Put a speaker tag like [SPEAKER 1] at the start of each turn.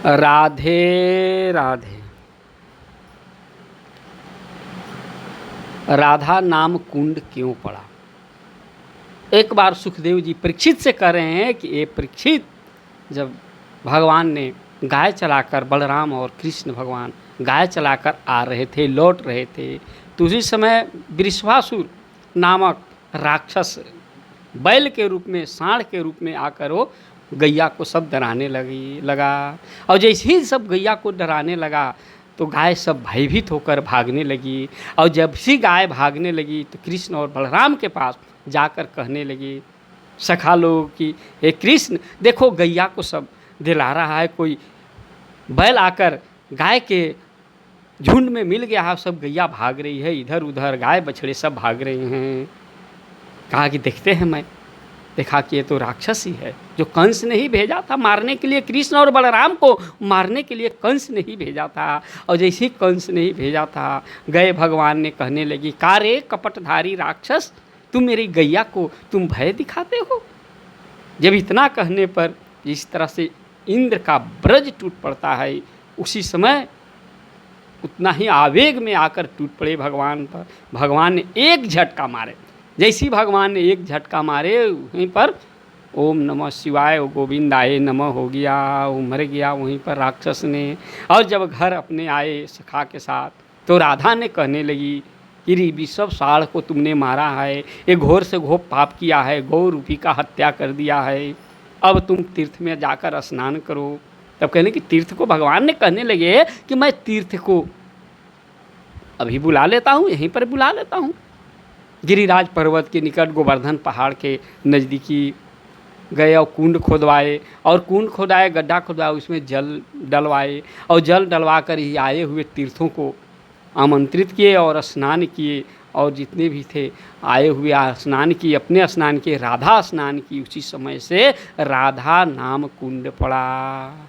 [SPEAKER 1] राधे राधे। राधा नाम कुंड क्यों पड़ा? एक बार सुखदेव जी परीक्षित से कह रहे हैं कि ये परीक्षित, जब भगवान ने गाय चलाकर, बलराम और कृष्ण भगवान गाय चलाकर आ रहे थे, लौट रहे थे, तो उसी समय वृषभासुर नामक राक्षस बैल के रूप में, सांड के रूप में आकर वो गैया को सब डराने लगा। और जैसे ही सब गैया को डराने लगा तो गाय सब भयभीत होकर भागने लगी। और जब सी गाय भागने लगी तो कृष्ण और बलराम के पास जाकर कहने लगी, सखा लोग, कि हे कृष्ण, देखो गैया को सब दिला रहा है, कोई बैल आकर गाय के झुंड में मिल गया है, सब गैया भाग रही है इधर उधर, गाय बछड़े सब भाग रहे हैं। कहा कि देखते हैं। मैं देखा कि ये तो राक्षस ही है, जो कंस ने ही भेजा था मारने के लिए, कृष्ण और बलराम को मारने के लिए कंस ने ही भेजा था। और जैसे ही कंस ने ही भेजा था, गए भगवान ने कहने लगी, का रे कपटधारी राक्षस, तुम मेरी गैया को तुम भय दिखाते हो? जब इतना कहने पर इस तरह से इंद्र का ब्रज टूट पड़ता है, उसी समय उतना ही आवेग में आकर टूट पड़े भगवान पर। भगवान ने एक झटका मारे। जैसी भगवान ने एक झटका मारे, वहीं पर ओम नमः शिवाय गोविंदाय नमः हो गया, वो मर गया वहीं पर राक्षस ने। और जब घर अपने आए सखा के साथ, तो राधा ने कहने लगी कि री सब साढ़ को तुमने मारा है, ये घोर से घोर पाप किया है, गौ रूपी का हत्या कर दिया है, अब तुम तीर्थ में जाकर स्नान करो। तब कहने कि तीर्थ को, भगवान ने कहने लगे कि मैं तीर्थ को अभी बुला लेता हूँ, यहीं पर बुला लेता हूँ। गिरिराज पर्वत के निकट गोवर्धन पहाड़ के नज़दीकी गए और कुंड खोदवाए, और कुंड खोदाए, गड्ढा खोदवाए, उसमें जल डलवाए, और जल डलवा कर ही आए हुए तीर्थों को आमंत्रित किए और स्नान किए। और जितने भी थे आए हुए स्नान किए, अपने स्नान किए, राधा स्नान की। उसी समय से राधा नाम कुंड पड़ा।